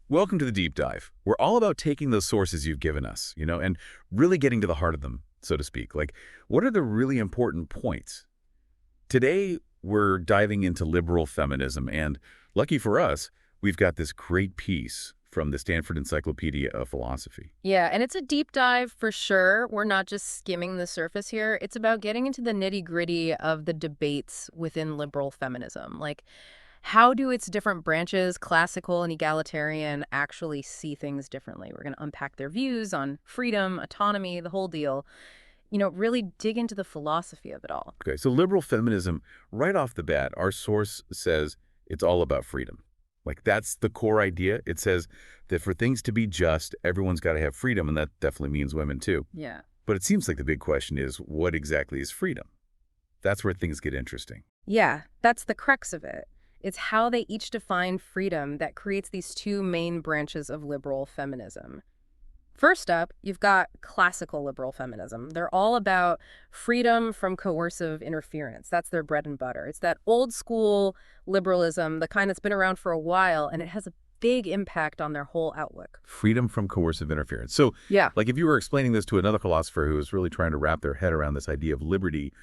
Welcome to the deep dive. We're all about taking those sources you've given us, and really getting to the heart of them, so to speak. Like, what are the really important points? Today, we're diving into liberal feminism, and lucky for us, we've got this great piece from the Stanford Encyclopedia of Philosophy. Yeah, and it's a deep dive for sure. We're not just skimming the surface here. It's about getting into the nitty-gritty of the debates within liberal feminism. Like, how do its different branches, classical and egalitarian, actually see things differently? We're going to unpack their views on freedom, autonomy, the whole deal. Really dig into the philosophy of it all. Okay, so liberal feminism, right off the bat, our source says it's all about freedom. Like, that's the core idea. It says that for things to be just, everyone's got to have freedom, and that definitely means women too. Yeah. But it seems like the big question is, what exactly is freedom? That's where things get interesting. Yeah, that's the crux of it. It's how they each define freedom that creates these two main branches of liberal feminism. First up, you've got classical liberal feminism. They're all about freedom from coercive interference. That's their bread and butter. It's that old school liberalism, the kind that's been around for a while, and it has a big impact on their whole outlook. Freedom from coercive interference. So, Yeah. like, if you were explaining this to another philosopher who was really trying to wrap their head around this idea of liberty,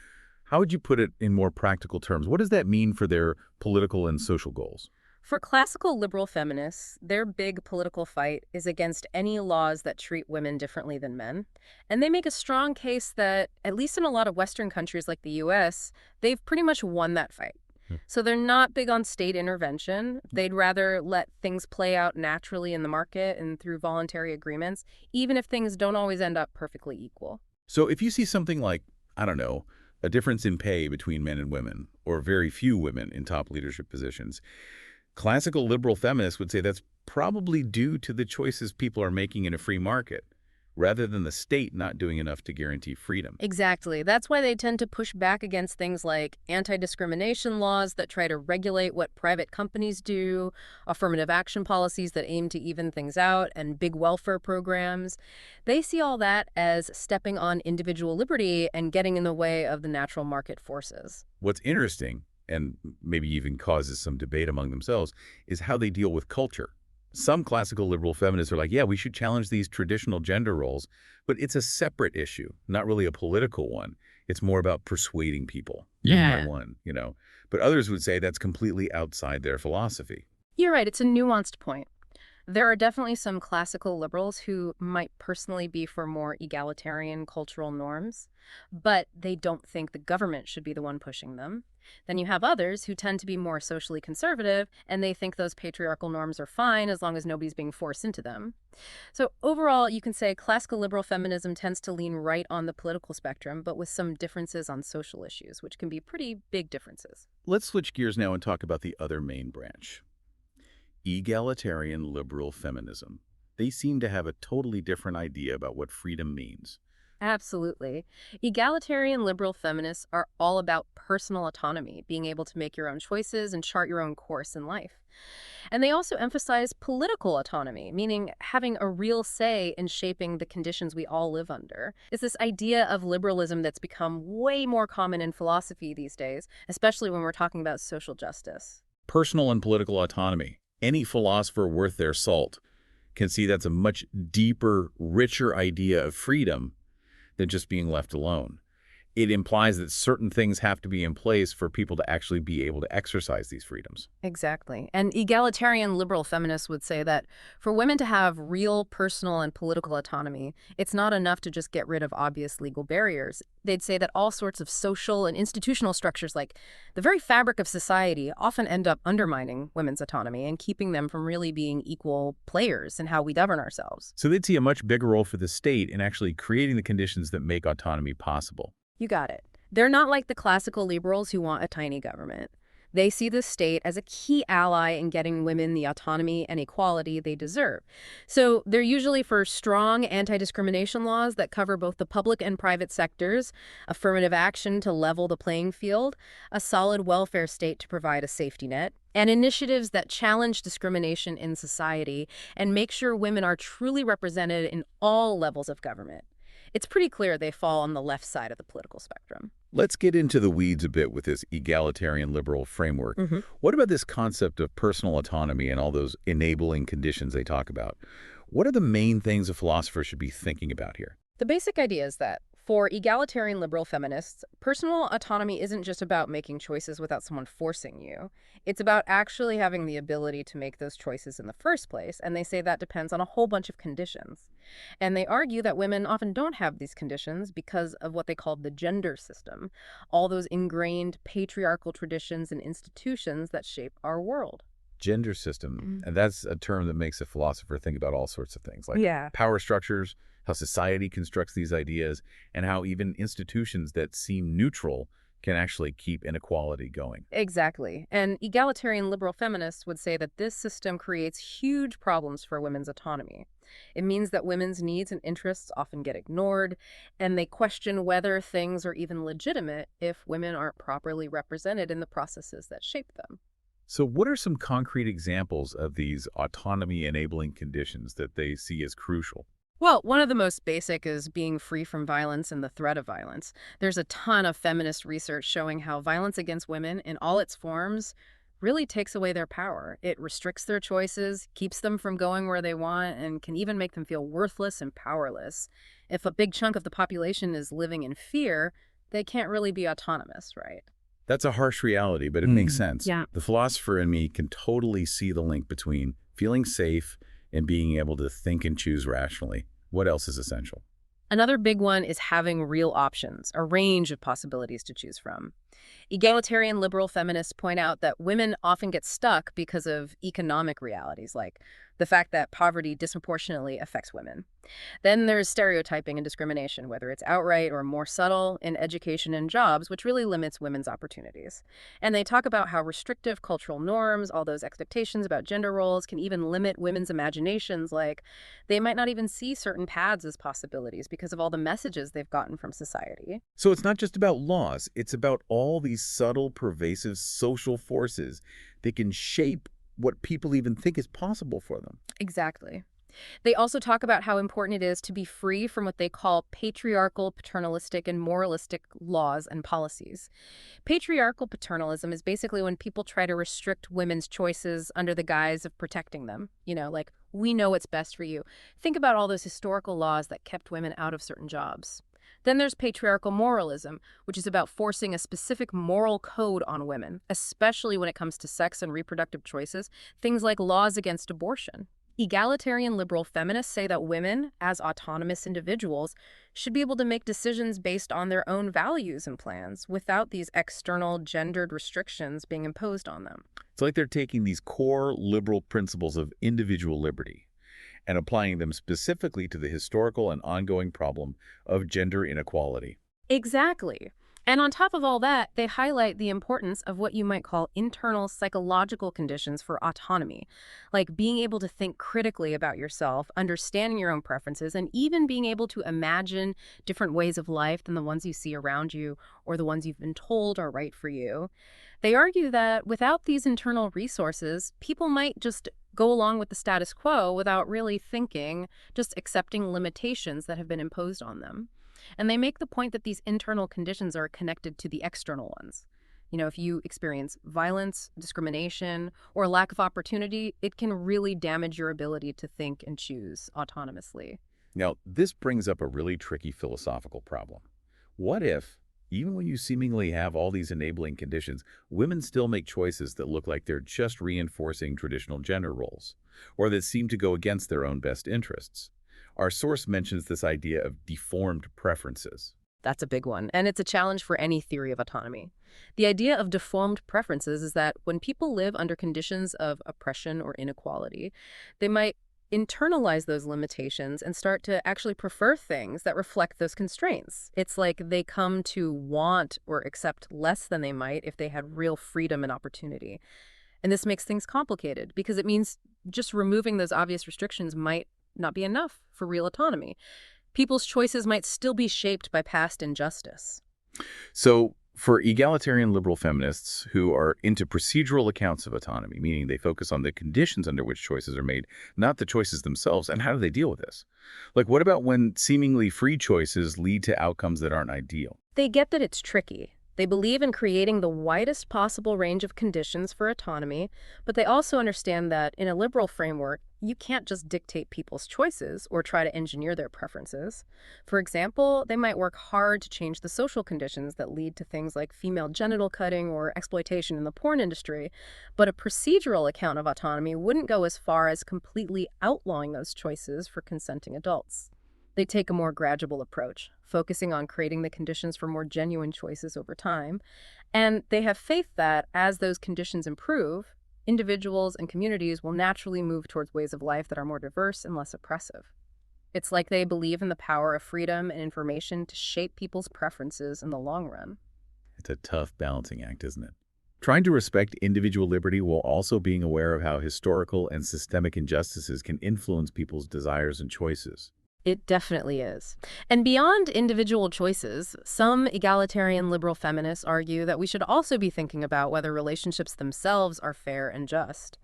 how would you put it in more practical terms? What does that mean for their political and social goals? For classical liberal feminists, their big political fight is against any laws that treat women differently than men. And they make a strong case that, at least in a lot of Western countries like the US, they've pretty much won that fight. Hmm. So they're not big on state intervention. They'd rather let things play out naturally in the market and through voluntary agreements, even if things don't always end up perfectly equal. So if you see something like, I don't know, a difference in pay between men and women, or very few women in top leadership positions, classical liberal feminists would say that's probably due to the choices people are making in a free market, rather than the state not doing enough to guarantee freedom. Exactly. That's why they tend to push back against things like anti-discrimination laws that try to regulate what private companies do, affirmative action policies that aim to even things out, and big welfare programs. They see all that as stepping on individual liberty and getting in the way of the natural market forces. What's interesting, and maybe even causes some debate among themselves, is how they deal with culture. Some classical liberal feminists are like, yeah, we should challenge these traditional gender roles, but it's a separate issue, not really a political one. It's more about persuading people one by one. But others would say that's completely outside their philosophy. You're right. It's a nuanced point. There are definitely some classical liberals who might personally be for more egalitarian cultural norms, but they don't think the government should be the one pushing them. Then you have others who tend to be more socially conservative, and they think those patriarchal norms are fine as long as nobody's being forced into them. So overall, you can say classical liberal feminism tends to lean right on the political spectrum, but with some differences on social issues, which can be pretty big differences. Let's switch gears now and talk about the other main branch. Egalitarian liberal feminism. They seem to have a totally different idea about what freedom means. Absolutely. Egalitarian liberal feminists are all about personal autonomy, being able to make your own choices and chart your own course in life. And they also emphasize political autonomy, meaning having a real say in shaping the conditions we all live under. It's this idea of liberalism that's become way more common in philosophy these days, especially when we're talking about social justice. Personal and political autonomy. Any philosopher worth their salt can see that's a much deeper, richer idea of freedom than just being left alone. It implies that certain things have to be in place for people to actually be able to exercise these freedoms. Exactly. And egalitarian liberal feminists would say that for women to have real personal and political autonomy, it's not enough to just get rid of obvious legal barriers. They'd say that all sorts of social and institutional structures, like the very fabric of society, often end up undermining women's autonomy and keeping them from really being equal players in how we govern ourselves. So they'd see a much bigger role for the state in actually creating the conditions that make autonomy possible. You got it. They're not like the classical liberals who want a tiny government. They see the state as a key ally in getting women the autonomy and equality they deserve. So they're usually for strong anti-discrimination laws that cover both the public and private sectors, affirmative action to level the playing field, a solid welfare state to provide a safety net, and initiatives that challenge discrimination in society and make sure women are truly represented in all levels of government. It's pretty clear they fall on the left side of the political spectrum. Let's get into the weeds a bit with this egalitarian liberal framework. hmm What about this concept of personal autonomy and all those enabling conditions they talk about? What are the main things a philosopher should be thinking about here? The basic idea is that for egalitarian liberal feminists, personal autonomy isn't just about making choices without someone forcing you. It's about actually having the ability to make those choices in the first place, and they say that depends on a whole bunch of conditions. And they argue that women often don't have these conditions because of what they call the gender system, all those ingrained patriarchal traditions and institutions that shape our world. Gender system, Mm. and that's a term that makes a philosopher think about all sorts of things, like Yeah. power structures, how society constructs these ideas, and how even institutions that seem neutral can actually keep inequality going. Exactly. And egalitarian liberal feminists would say that this system creates huge problems for women's autonomy. It means that women's needs and interests often get ignored, and they question whether things are even legitimate if women aren't properly represented in the processes that shape them. So what are some concrete examples of these autonomy-enabling conditions that they see as crucial? Well, one of the most basic is being free from violence and the threat of violence. There's a ton of feminist research showing how violence against women in all its forms really takes away their power. It restricts their choices, keeps them from going where they want, and can even make them feel worthless and powerless. If a big chunk of the population is living in fear, they can't really be autonomous, right? That's a harsh reality, but it makes sense. Yeah. The philosopher in me can totally see the link between feeling safe and being able to think and choose rationally. What else is essential? Another big one is having real options, a range of possibilities to choose from. Egalitarian liberal feminists point out that women often get stuck because of economic realities, like the fact that poverty disproportionately affects women. Then there's stereotyping and discrimination, whether it's outright or more subtle, in education and jobs, which really limits women's opportunities. And they talk about how restrictive cultural norms, all those expectations about gender roles, can even limit women's imaginations, like they might not even see certain paths as possibilities because of all the messages they've gotten from society. So it's not just about laws, it's about all these subtle, pervasive social forces that can shape what people even think is possible for them. Exactly. They also talk about how important it is to be free from what they call patriarchal, paternalistic, and moralistic laws and policies. Patriarchal paternalism is basically when people try to restrict women's choices under the guise of protecting them. Like, we know what's best for you. Think about all those historical laws that kept women out of certain jobs. Then there's patriarchal moralism, which is about forcing a specific moral code on women, especially when it comes to sex and reproductive choices, things like laws against abortion. Egalitarian liberal feminists say that women, as autonomous individuals, should be able to make decisions based on their own values and plans without these external gendered restrictions being imposed on them. It's like they're taking these core liberal principles of individual liberty and applying them specifically to the historical and ongoing problem of gender inequality. Exactly. And on top of all that, they highlight the importance of what you might call internal psychological conditions for autonomy, like being able to think critically about yourself, understanding your own preferences, and even being able to imagine different ways of life than the ones you see around you or the ones you've been told are right for you. They argue that without these internal resources, people might just go along with the status quo without really thinking, just accepting limitations that have been imposed on them. And they make the point that these internal conditions are connected to the external ones. If you experience violence, discrimination, or lack of opportunity, it can really damage your ability to think and choose autonomously. Now, this brings up a really tricky philosophical problem. What if, even when you seemingly have all these enabling conditions, women still make choices that look like they're just reinforcing traditional gender roles, or that seem to go against their own best interests? Our source mentions this idea of deformed preferences. That's a big one, and it's a challenge for any theory of autonomy. The idea of deformed preferences is that when people live under conditions of oppression or inequality, they might internalize those limitations and start to actually prefer things that reflect those constraints. It's like they come to want or accept less than they might if they had real freedom and opportunity. And this makes things complicated because it means just removing those obvious restrictions might not be enough for real autonomy. People's choices might still be shaped by past injustice. So For egalitarian liberal feminists who are into procedural accounts of autonomy, meaning they focus on the conditions under which choices are made, not the choices themselves, and how do they deal with this? Like, what about when seemingly free choices lead to outcomes that aren't ideal? They get that it's tricky. They believe in creating the widest possible range of conditions for autonomy, but they also understand that in a liberal framework, you can't just dictate people's choices or try to engineer their preferences. For example, they might work hard to change the social conditions that lead to things like female genital cutting or exploitation in the porn industry, but a procedural account of autonomy wouldn't go as far as completely outlawing those choices for consenting adults. They take a more gradual approach, focusing on creating the conditions for more genuine choices over time. And they have faith that as those conditions improve, individuals and communities will naturally move towards ways of life that are more diverse and less oppressive. It's like they believe in the power of freedom and information to shape people's preferences in the long run. It's a tough balancing act, isn't it? Trying to respect individual liberty while also being aware of how historical and systemic injustices can influence people's desires and choices. It definitely is. And beyond individual choices, some egalitarian liberal feminists argue that we should also be thinking about whether relationships themselves are fair and just.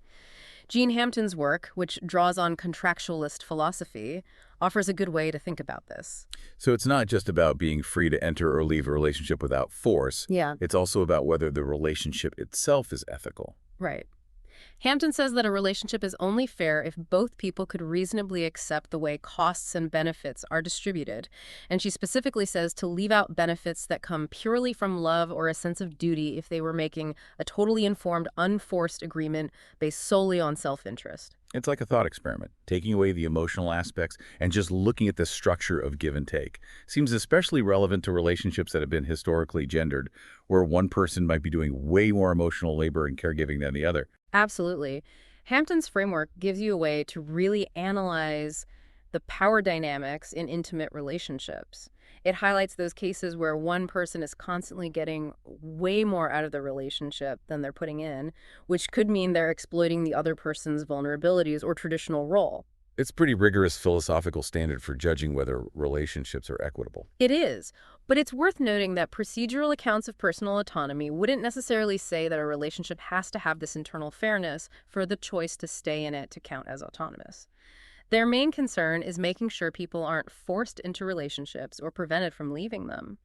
Jean Hampton's work, which draws on contractualist philosophy, offers a good way to think about this. So it's not just about being free to enter or leave a relationship without force. Yeah, It's also about whether the relationship itself is ethical. right. Hampton says that a relationship is only fair if both people could reasonably accept the way costs and benefits are distributed. And she specifically says to leave out benefits that come purely from love or a sense of duty if they were making a totally informed, unforced agreement based solely on self-interest. It's like a thought experiment, taking away the emotional aspects and just looking at the structure of give and take. Seems especially relevant to relationships that have been historically gendered, where one person might be doing way more emotional labor and caregiving than the other. Absolutely. Hampton's framework gives you a way to really analyze the power dynamics in intimate relationships. It highlights those cases where one person is constantly getting way more out of the relationship than they're putting in, which could mean they're exploiting the other person's vulnerabilities or traditional role. It's pretty rigorous philosophical standard for judging whether relationships are equitable. It is, but it's worth noting that procedural accounts of personal autonomy wouldn't necessarily say that a relationship has to have this internal fairness for the choice to stay in it to count as autonomous. Their main concern is making sure people aren't forced into relationships or prevented from leaving them.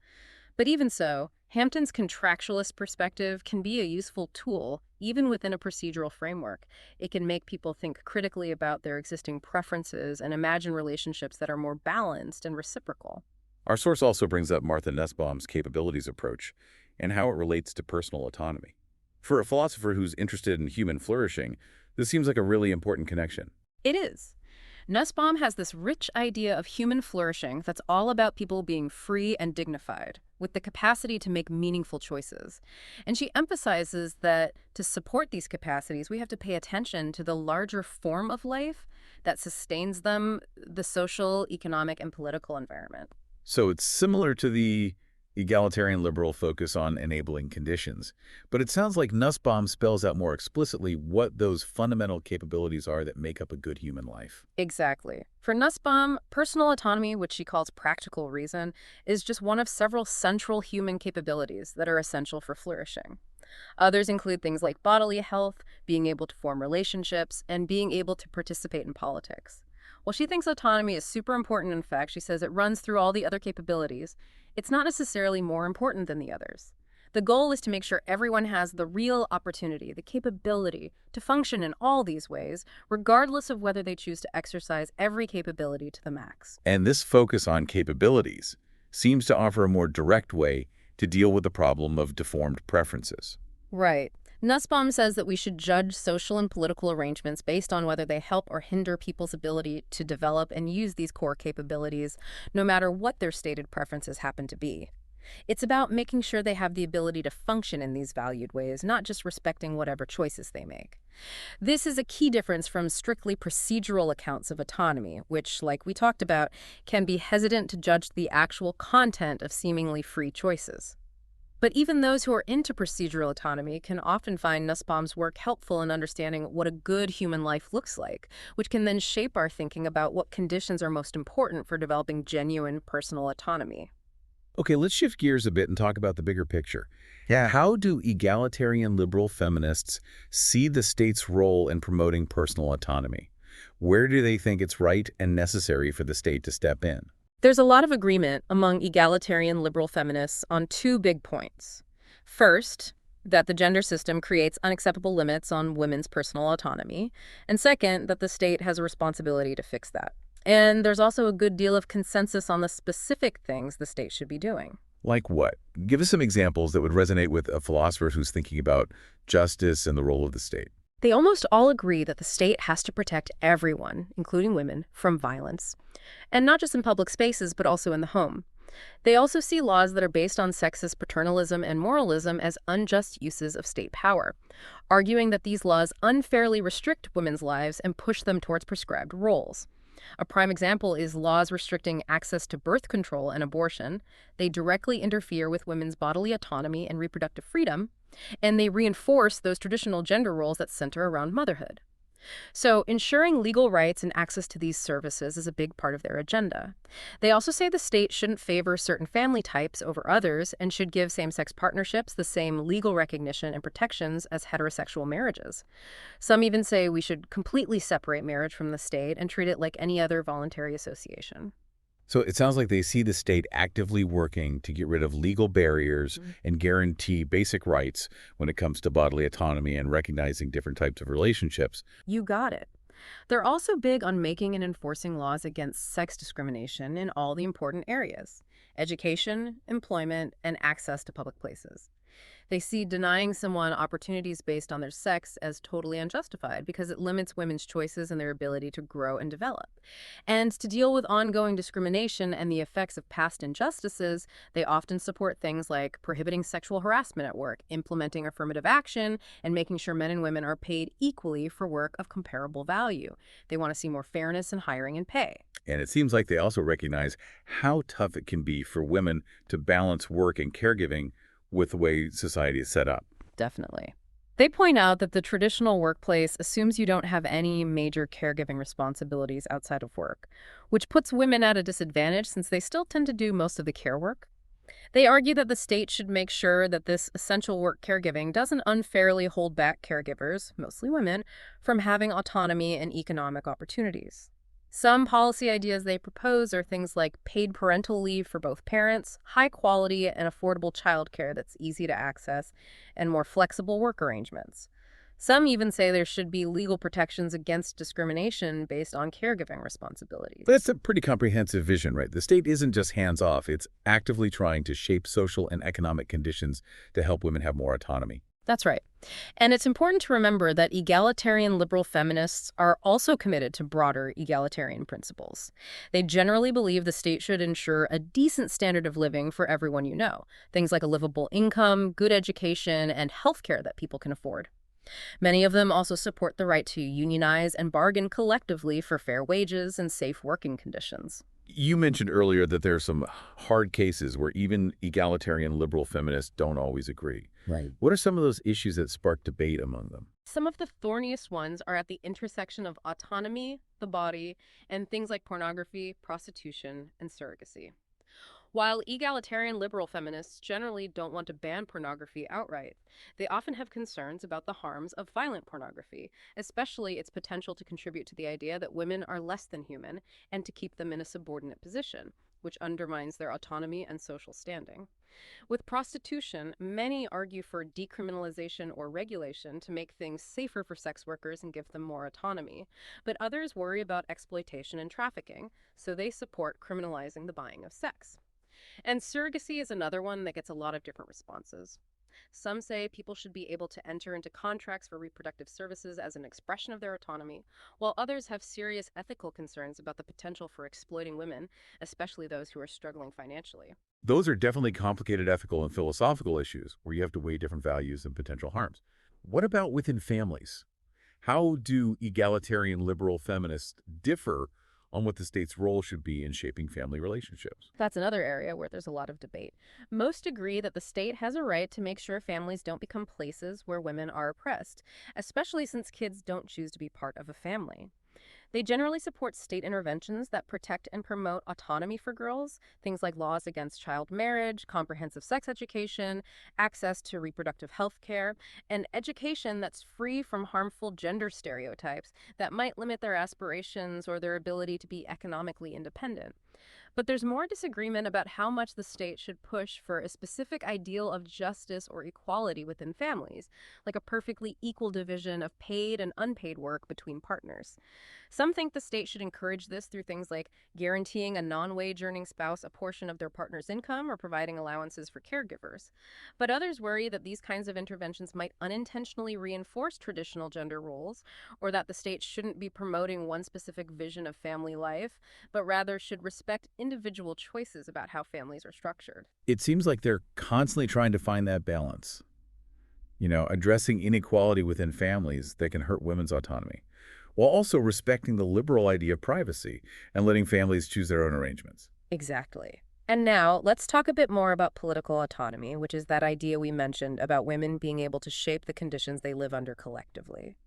But even so, Hampton's contractualist perspective can be a useful tool, even within a procedural framework. It can make people think critically about their existing preferences and imagine relationships that are more balanced and reciprocal. Our source also brings up Martha Nussbaum's capabilities approach and how it relates to personal autonomy. For a philosopher who's interested in human flourishing, this seems like a really important connection. It is. Nussbaum has this rich idea of human flourishing that's all about people being free and dignified, with the capacity to make meaningful choices. And she emphasizes that to support these capacities, we have to pay attention to the larger form of life that sustains them, the social, economic, and political environment. So it's similar to the egalitarian liberal focus on enabling conditions, but it sounds like Nussbaum spells out more explicitly what those fundamental capabilities are that make up a good human life. Exactly. For Nussbaum, personal autonomy, which she calls practical reason, is just one of several central human capabilities that are essential for flourishing. Others include things like bodily health, being able to form relationships, and being able to participate in politics. While she thinks autonomy is super important, in fact, she says it runs through all the other capabilities, it's not necessarily more important than the others. The goal is to make sure everyone has the real opportunity, the capability to function in all these ways, regardless of whether they choose to exercise every capability to the max. And this focus on capabilities seems to offer a more direct way to deal with the problem of deformed preferences. Right. Nussbaum says that we should judge social and political arrangements based on whether they help or hinder people's ability to develop and use these core capabilities, no matter what their stated preferences happen to be. It's about making sure they have the ability to function in these valued ways, not just respecting whatever choices they make. This is a key difference from strictly procedural accounts of autonomy, which, like we talked about, can be hesitant to judge the actual content of seemingly free choices. But even those who are into procedural autonomy can often find Nussbaum's work helpful in understanding what a good human life looks like, which can then shape our thinking about what conditions are most important for developing genuine personal autonomy. Okay, let's shift gears a bit and talk about the bigger picture. Yeah. How do egalitarian liberal feminists see the state's role in promoting personal autonomy? Where do they think it's right and necessary for the state to step in? There's a lot of agreement among egalitarian liberal feminists on two big points. First, that the gender system creates unacceptable limits on women's personal autonomy. And second, that the state has a responsibility to fix that. And there's also a good deal of consensus on the specific things the state should be doing. Like what? Give us some examples that would resonate with a philosopher who's thinking about justice and the role of the state. They almost all agree that the state has to protect everyone, including women, from violence. And not just in public spaces, but also in the home. They also see laws that are based on sexist paternalism and moralism as unjust uses of state power, arguing that these laws unfairly restrict women's lives and push them towards prescribed roles. A prime example is laws restricting access to birth control and abortion. They directly interfere with women's bodily autonomy and reproductive freedom, and they reinforce those traditional gender roles that center around motherhood. So, ensuring legal rights and access to these services is a big part of their agenda. They also say the state shouldn't favor certain family types over others and should give same-sex partnerships the same legal recognition and protections as heterosexual marriages. Some even say we should completely separate marriage from the state and treat it like any other voluntary association. So it sounds like they see the state actively working to get rid of legal barriers and guarantee basic rights when it comes to bodily autonomy and recognizing different types of relationships. You got it. They're also big on making and enforcing laws against sex discrimination in all the important areas: education, employment, and access to public places. They see denying someone opportunities based on their sex as totally unjustified because it limits women's choices and their ability to grow and develop. And to deal with ongoing discrimination and the effects of past injustices, they often support things like prohibiting sexual harassment at work, implementing affirmative action, and making sure men and women are paid equally for work of comparable value. They want to see more fairness in hiring and pay. And it seems like they also recognize how tough it can be for women to balance work and caregiving with the way society is set up. Definitely. They point out that the traditional workplace assumes you don't have any major caregiving responsibilities outside of work, which puts women at a disadvantage since they still tend to do most of the care work. They argue that the state should make sure that this essential work caregiving doesn't unfairly hold back caregivers, mostly women, from having autonomy and economic opportunities. Some policy ideas they propose are things like paid parental leave for both parents, high quality and affordable childcare that's easy to access, and more flexible work arrangements. Some even say there should be legal protections against discrimination based on caregiving responsibilities. That's a pretty comprehensive vision, right? The state isn't just hands-off. It's actively trying to shape social and economic conditions to help women have more autonomy. That's right. And it's important to remember that egalitarian liberal feminists are also committed to broader egalitarian principles. They generally believe the state should ensure a decent standard of living for everyone you know, things like a livable income, good education, and health care that people can afford. Many of them also support the right to unionize and bargain collectively for fair wages and safe working conditions. You mentioned earlier that there are some hard cases where even egalitarian liberal feminists don't always agree. Right. What are some of those issues that spark debate among them? Some of the thorniest ones are at the intersection of autonomy, the body, and things like pornography, prostitution, and surrogacy. While egalitarian liberal feminists generally don't want to ban pornography outright, they often have concerns about the harms of violent pornography, especially its potential to contribute to the idea that women are less than human and to keep them in a subordinate position, which undermines their autonomy and social standing. With prostitution, many argue for decriminalization or regulation to make things safer for sex workers and give them more autonomy, but others worry about exploitation and trafficking, so they support criminalizing the buying of sex. And surrogacy is another one that gets a lot of different responses. Some say people should be able to enter into contracts for reproductive services as an expression of their autonomy, while others have serious ethical concerns about the potential for exploiting women, especially those who are struggling financially. Those are definitely complicated ethical and philosophical issues where you have to weigh different values and potential harms. What about within families? How do egalitarian liberal feminists differ on what the state's role should be in shaping family relationships? That's another area where there's a lot of debate. Most agree that the state has a right to make sure families don't become places where women are oppressed, especially since kids don't choose to be part of a family. They generally support state interventions that protect and promote autonomy for girls, things like laws against child marriage, comprehensive sex education, access to reproductive health care, and education that's free from harmful gender stereotypes that might limit their aspirations or their ability to be economically independent. But there's more disagreement about how much the state should push for a specific ideal of justice or equality within families, like a perfectly equal division of paid and unpaid work between partners. Some think the state should encourage this through things like guaranteeing a non-wage earning spouse a portion of their partner's income or providing allowances for caregivers. But others worry that these kinds of interventions might unintentionally reinforce traditional gender roles, or that the state shouldn't be promoting one specific vision of family life, but rather should respect individual choices about how families are structured. It seems like they're constantly trying to find that balance, addressing inequality within families that can hurt women's autonomy, while also respecting the liberal idea of privacy and letting families choose their own arrangements. Exactly. And now let's talk a bit more about political autonomy, which is that idea we mentioned about women being able to shape the conditions they live under collectively.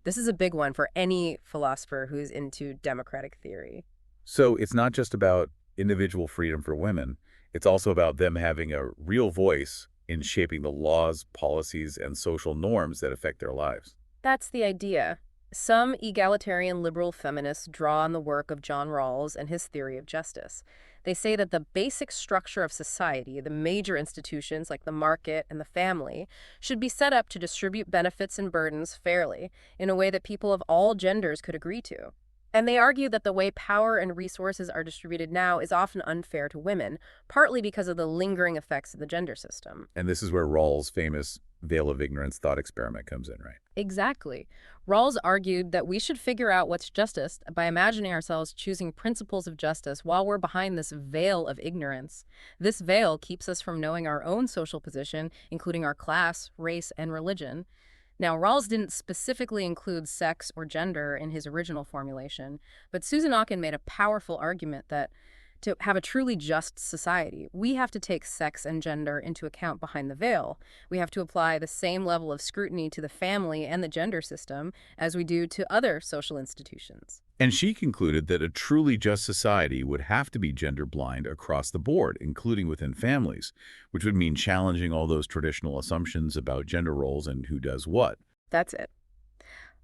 This is a big one for any philosopher who's into democratic theory. So it's not just about individual freedom for women, it's also about them having a real voice in shaping the laws, policies, and social norms that affect their lives. That's the idea. Some egalitarian liberal feminists draw on the work of John Rawls and his theory of justice. They say that the basic structure of society, the major institutions like the market and the family, should be set up to distribute benefits and burdens fairly in a way that people of all genders could agree to. And they argue that the way power and resources are distributed now is often unfair to women, partly because of the lingering effects of the gender system. And this is where Rawls' famous veil of ignorance thought experiment comes in, right? Exactly. Rawls argued that we should figure out what's justice by imagining ourselves choosing principles of justice while we're behind this veil of ignorance. This veil keeps us from knowing our own social position, including our class, race, and religion. Now, Rawls didn't specifically include sex or gender in his original formulation, but Susan Ocken made a powerful argument that to have a truly just society, we have to take sex and gender into account behind the veil. We have to apply the same level of scrutiny to the family and the gender system as we do to other social institutions. And she concluded that a truly just society would have to be gender blind across the board, including within families, which would mean challenging all those traditional assumptions about gender roles and who does what. That's it.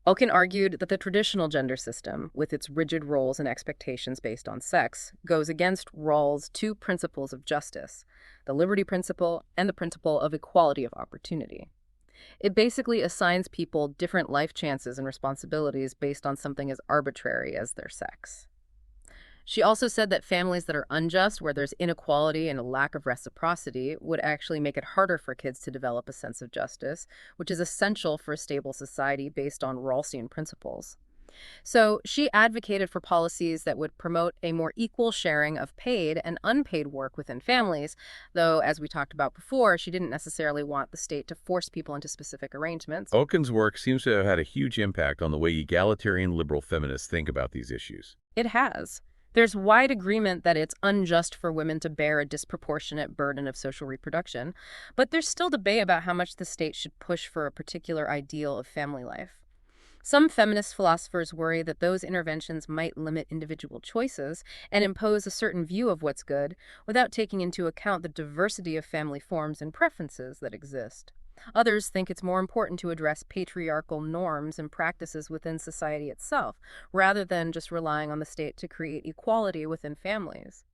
Oken argued that the traditional gender system, with its rigid roles and expectations based on sex, goes against Rawls' two principles of justice, the liberty principle and the principle of equality of opportunity. It basically assigns people different life chances and responsibilities based on something as arbitrary as their sex. She also said that families that are unjust, where there's inequality and a lack of reciprocity, would actually make it harder for kids to develop a sense of justice, which is essential for a stable society based on Rawlsian principles. So she advocated for policies that would promote a more equal sharing of paid and unpaid work within families, though, as we talked about before, she didn't necessarily want the state to force people into specific arrangements. Oken's work seems to have had a huge impact on the way egalitarian liberal feminists think about these issues. It has. There's wide agreement that it's unjust for women to bear a disproportionate burden of social reproduction, but there's still debate about how much the state should push for a particular ideal of family life. Some feminist philosophers worry that those interventions might limit individual choices and impose a certain view of what's good without taking into account the diversity of family forms and preferences that exist. Others think it's more important to address patriarchal norms and practices within society itself, rather than just relying on the state to create equality within families.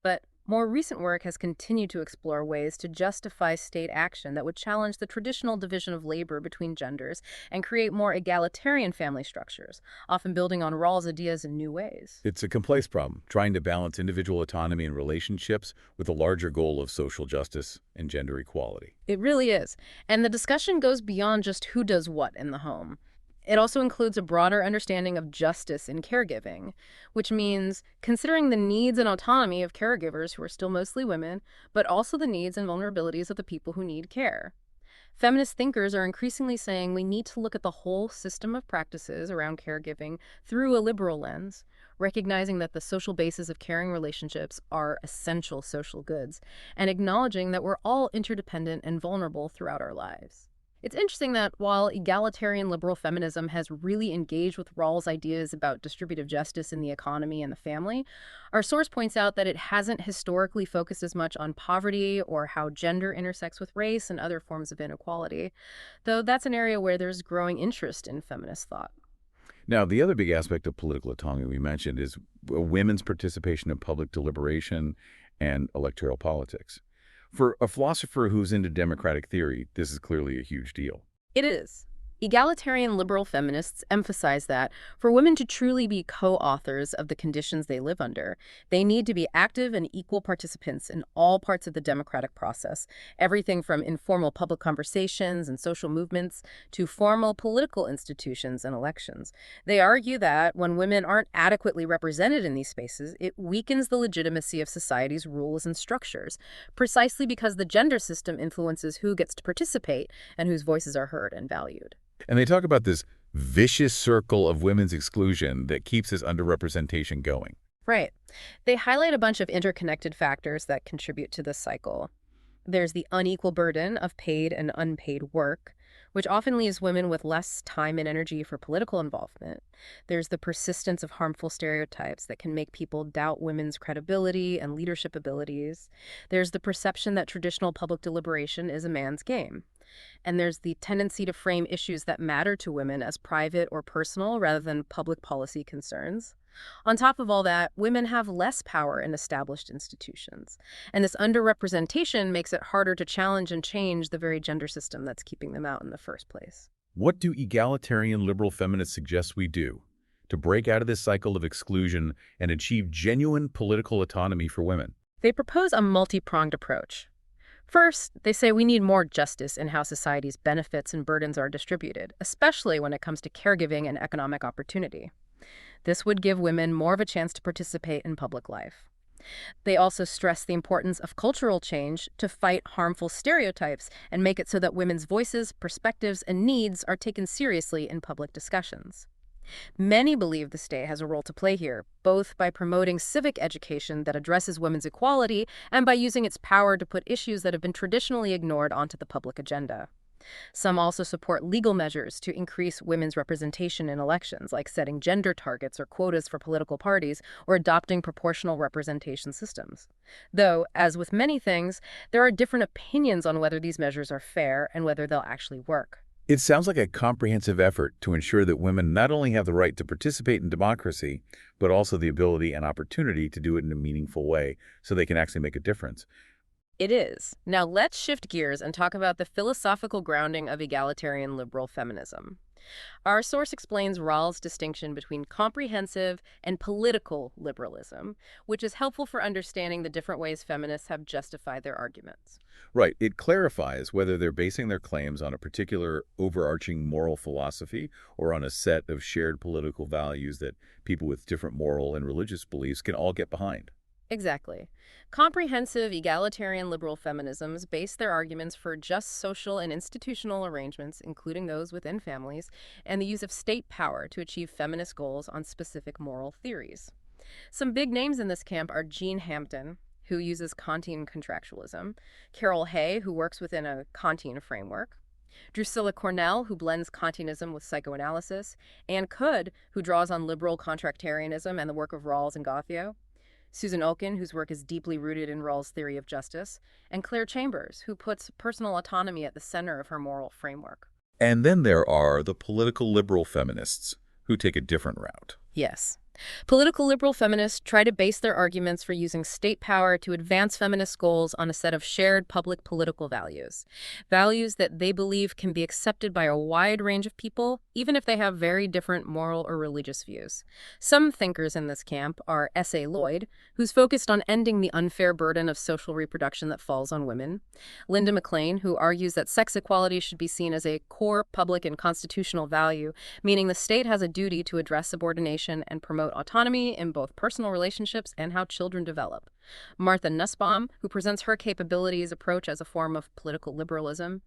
But more recent work has continued to explore ways to justify state action that would challenge the traditional division of labor between genders and create more egalitarian family structures, often building on Rawls' ideas in new ways. It's a complex problem, trying to balance individual autonomy and relationships with the larger goal of social justice and gender equality. It really is. And the discussion goes beyond just who does what in the home. It also includes a broader understanding of justice in caregiving, which means considering the needs and autonomy of caregivers who are still mostly women, but also the needs and vulnerabilities of the people who need care. Feminist thinkers are increasingly saying we need to look at the whole system of practices around caregiving through a liberal lens, recognizing that the social basis of caring relationships are essential social goods, and acknowledging that we're all interdependent and vulnerable throughout our lives. It's interesting that while egalitarian liberal feminism has really engaged with Rawls' ideas about distributive justice in the economy and the family, our source points out that it hasn't historically focused as much on poverty or how gender intersects with race and other forms of inequality, though that's an area where there's growing interest in feminist thought. Now, the other big aspect of political autonomy we mentioned is women's participation in public deliberation and electoral politics. For a philosopher who's into democratic theory, this is clearly a huge deal. It is. Egalitarian liberal feminists emphasize that for women to truly be co-authors of the conditions they live under, they need to be active and equal participants in all parts of the democratic process, everything from informal public conversations and social movements to formal political institutions and elections. They argue that when women aren't adequately represented in these spaces, it weakens the legitimacy of society's rules and structures, precisely because the gender system influences who gets to participate and whose voices are heard and valued. And they talk about this vicious circle of women's exclusion that keeps this underrepresentation going. Right. They highlight a bunch of interconnected factors that contribute to this cycle. There's the unequal burden of paid and unpaid work, which often leaves women with less time and energy for political involvement. There's the persistence of harmful stereotypes that can make people doubt women's credibility and leadership abilities. There's the perception that traditional public deliberation is a man's game. And there's the tendency to frame issues that matter to women as private or personal rather than public policy concerns. On top of all that, women have less power in established institutions. And this underrepresentation makes it harder to challenge and change the very gender system that's keeping them out in the first place. What do egalitarian liberal feminists suggest we do to break out of this cycle of exclusion and achieve genuine political autonomy for women? They propose a multi-pronged approach. First, they say we need more justice in how society's benefits and burdens are distributed, especially when it comes to caregiving and economic opportunity. This would give women more of a chance to participate in public life. They also stress the importance of cultural change to fight harmful stereotypes and make it so that women's voices, perspectives, and needs are taken seriously in public discussions. Many believe the state has a role to play here, both by promoting civic education that addresses women's equality and by using its power to put issues that have been traditionally ignored onto the public agenda. Some also support legal measures to increase women's representation in elections, like setting gender targets or quotas for political parties or adopting proportional representation systems. Though, as with many things, there are different opinions on whether these measures are fair and whether they'll actually work. It sounds like a comprehensive effort to ensure that women not only have the right to participate in democracy, but also the ability and opportunity to do it in a meaningful way so they can actually make a difference. It is. Now let's shift gears and talk about the philosophical grounding of egalitarian liberal feminism. Our source explains Rawls' distinction between comprehensive and political liberalism, which is helpful for understanding the different ways feminists have justified their arguments. Right. It clarifies whether they're basing their claims on a particular overarching moral philosophy or on a set of shared political values that people with different moral and religious beliefs can all get behind. Exactly. Comprehensive egalitarian liberal feminisms base their arguments for just social and institutional arrangements, including those within families, and the use of state power to achieve feminist goals on specific moral theories. Some big names in this camp are Jean Hampton, who uses Kantian contractualism, Carol Hay, who works within a Kantian framework, Drusilla Cornell, who blends Kantianism with psychoanalysis, Ann Could, who draws on liberal contractarianism and the work of Rawls and Goffio, Susan Oken, whose work is deeply rooted in Rawls' theory of justice, and Claire Chambers, who puts personal autonomy at the center of her moral framework. And then there are the political liberal feminists who take a different route. Yes. Political liberal feminists try to base their arguments for using state power to advance feminist goals on a set of shared public political values. Values that they believe can be accepted by a wide range of people, even if they have very different moral or religious views. Some thinkers in this camp are S.A. Lloyd, who's focused on ending the unfair burden of social reproduction that falls on women, Linda McLean, who argues that sex equality should be seen as a core public and constitutional value, meaning the state has a duty to address subordination and promote autonomy in both personal relationships and how children develop. Martha Nussbaum, who presents her capabilities approach as a form of political liberalism.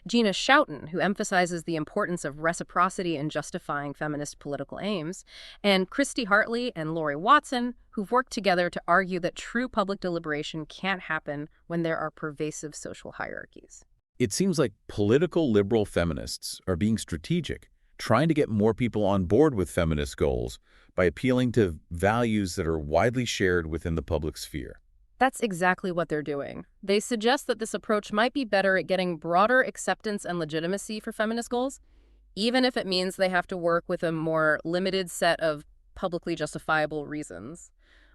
Gina Schouten, who emphasizes the importance of reciprocity in justifying feminist political aims. And Christy Hartley and Lori Watson, who've worked together to argue that true public deliberation can't happen when there are pervasive social hierarchies. It seems like political liberal feminists are being strategic, trying to get more people on board with feminist goals by appealing to values that are widely shared within the public sphere. That's exactly what they're doing. They suggest that this approach might be better at getting broader acceptance and legitimacy for feminist goals, even if it means they have to work with a more limited set of publicly justifiable reasons.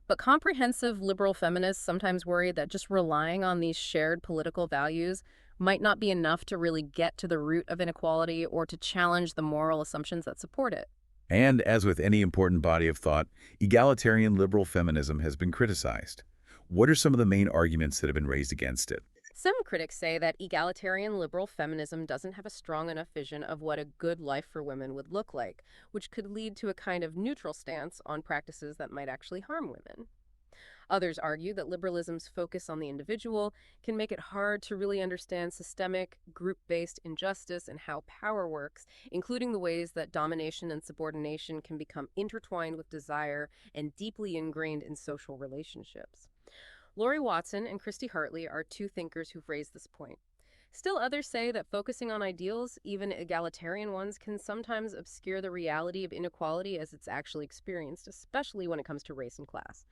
But comprehensive liberal feminists sometimes worry that just relying on these shared political values might not be enough to really get to the root of inequality or to challenge the moral assumptions that support it. And as with any important body of thought, egalitarian liberal feminism has been criticized. What are some of the main arguments that have been raised against it? Some critics say that egalitarian liberal feminism doesn't have a strong enough vision of what a good life for women would look like, which could lead to a kind of neutral stance on practices that might actually harm women. Others argue that liberalism's focus on the individual can make it hard to really understand systemic, group-based injustice and how power works, including the ways that domination and subordination can become intertwined with desire and deeply ingrained in social relationships. Lori Watson and Christy Hartley are two thinkers who've raised this point. Still, others say that focusing on ideals, even egalitarian ones, can sometimes obscure the reality of inequality as it's actually experienced, especially when it comes to race and class.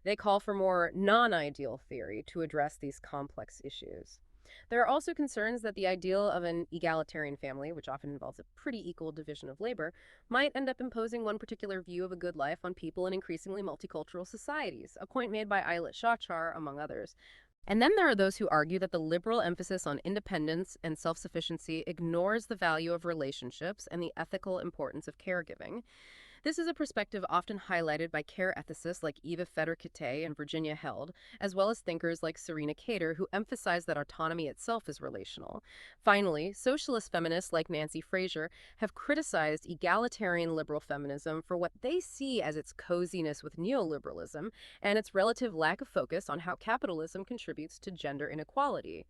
They call for more non-ideal theory to address these complex issues. There are also concerns that the ideal of an egalitarian family, which often involves a pretty equal division of labor, might end up imposing one particular view of a good life on people in increasingly multicultural societies, a point made by Eilert Shachar, among others. And then there are those who argue that the liberal emphasis on independence and self-sufficiency ignores the value of relationships and the ethical importance of caregiving. This is a perspective often highlighted by care ethicists like Eva Feder-Kittay and Virginia Held, as well as thinkers like Serena Cater, who emphasize that autonomy itself is relational. Finally, socialist feminists like Nancy Fraser have criticized egalitarian liberal feminism for what they see as its coziness with neoliberalism and its relative lack of focus on how capitalism contributes to gender inequality.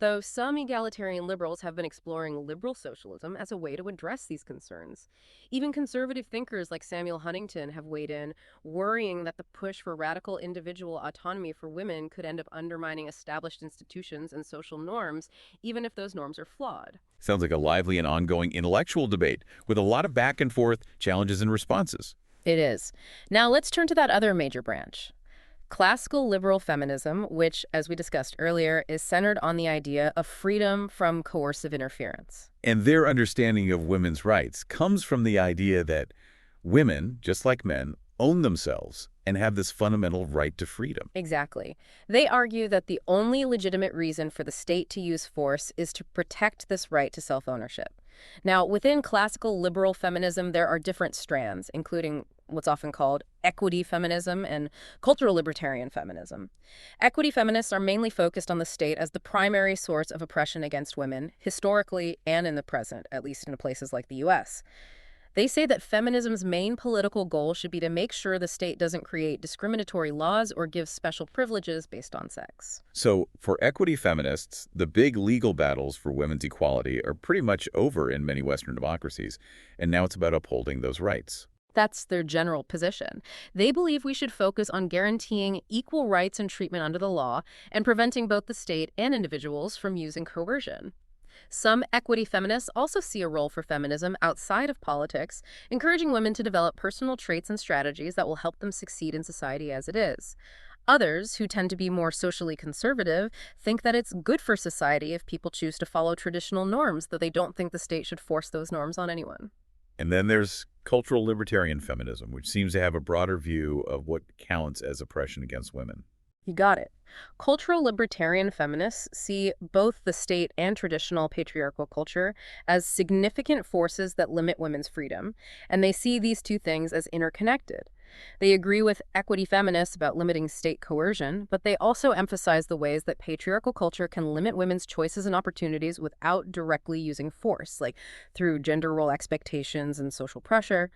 Though some egalitarian liberals have been exploring liberal socialism as a way to address these concerns. Even conservative thinkers like Samuel Huntington have weighed in, worrying that the push for radical individual autonomy for women could end up undermining established institutions and social norms, even if those norms are flawed. Sounds like a lively and ongoing intellectual debate with a lot of back and forth, challenges and responses. It is. Now let's turn to that other major branch. Classical liberal feminism, which, as we discussed earlier, is centered on the idea of freedom from coercive interference. And their understanding of women's rights comes from the idea that women, just like men, own themselves and have this fundamental right to freedom. Exactly. They argue that the only legitimate reason for the state to use force is to protect this right to self-ownership. Now, within classical liberal feminism, there are different strands, including what's often called equity feminism and cultural libertarian feminism. Equity feminists are mainly focused on the state as the primary source of oppression against women, historically and in the present, at least in places like the US. They say that feminism's main political goal should be to make sure the state doesn't create discriminatory laws or give special privileges based on sex. So for equity feminists, the big legal battles for women's equality are pretty much over in many Western democracies, and now it's about upholding those rights. That's their general position. They believe we should focus on guaranteeing equal rights and treatment under the law and preventing both the state and individuals from using coercion. Some equity feminists also see a role for feminism outside of politics, encouraging women to develop personal traits and strategies that will help them succeed in society as it is. Others, who tend to be more socially conservative, think that it's good for society if people choose to follow traditional norms, though they don't think the state should force those norms on anyone. And then there's cultural libertarian feminism, which seems to have a broader view of what counts as oppression against women. You got it. Cultural libertarian feminists see both the state and traditional patriarchal culture as significant forces that limit women's freedom, and they see these two things as interconnected. They agree with equity feminists about limiting state coercion, but they also emphasize the ways that patriarchal culture can limit women's choices and opportunities without directly using force, like through gender role expectations and social pressure.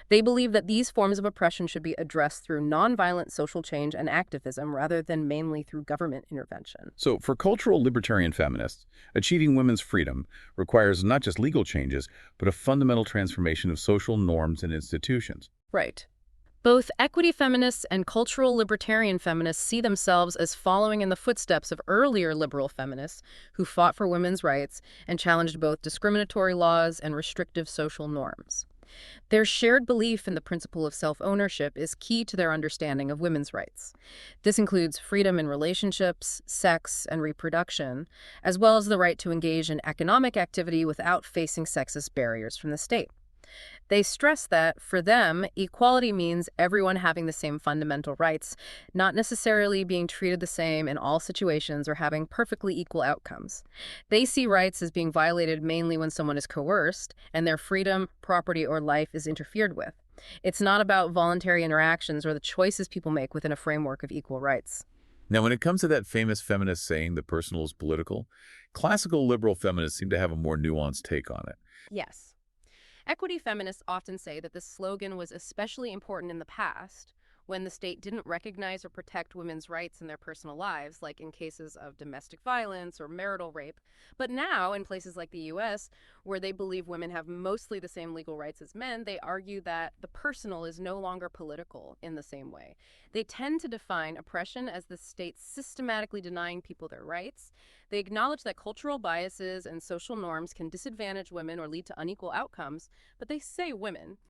They believe that these forms of oppression should be addressed through nonviolent social change and activism rather than mainly through government intervention. So for cultural libertarian feminists, achieving women's freedom requires not just legal changes, but a fundamental transformation of social norms and institutions. Right. Both equity feminists and cultural libertarian feminists see themselves as following in the footsteps of earlier liberal feminists who fought for women's rights and challenged both discriminatory laws and restrictive social norms. Their shared belief in the principle of self-ownership is key to their understanding of women's rights. This includes freedom in relationships, sex, and reproduction, as well as the right to engage in economic activity without facing sexist barriers from the state. They stress that, for them, equality means everyone having the same fundamental rights, not necessarily being treated the same in all situations or having perfectly equal outcomes. They see rights as being violated mainly when someone is coerced and their freedom, property, or life is interfered with. It's not about voluntary interactions or the choices people make within a framework of equal rights. Now, when it comes to that famous feminist saying, the personal is political, classical liberal feminists seem to have a more nuanced take on it. Yes. Equity feminists often say that this slogan was especially important in the past, when the state didn't recognize or protect women's rights in their personal lives, like in cases of domestic violence or marital rape. But now, in places like the US, where they believe women have mostly the same legal rights as men, they argue that the personal is no longer political in the same way. They tend to define oppression as the state systematically denying people their rights. They acknowledge that cultural biases and social norms can disadvantage women or lead to unequal outcomes, but they say women.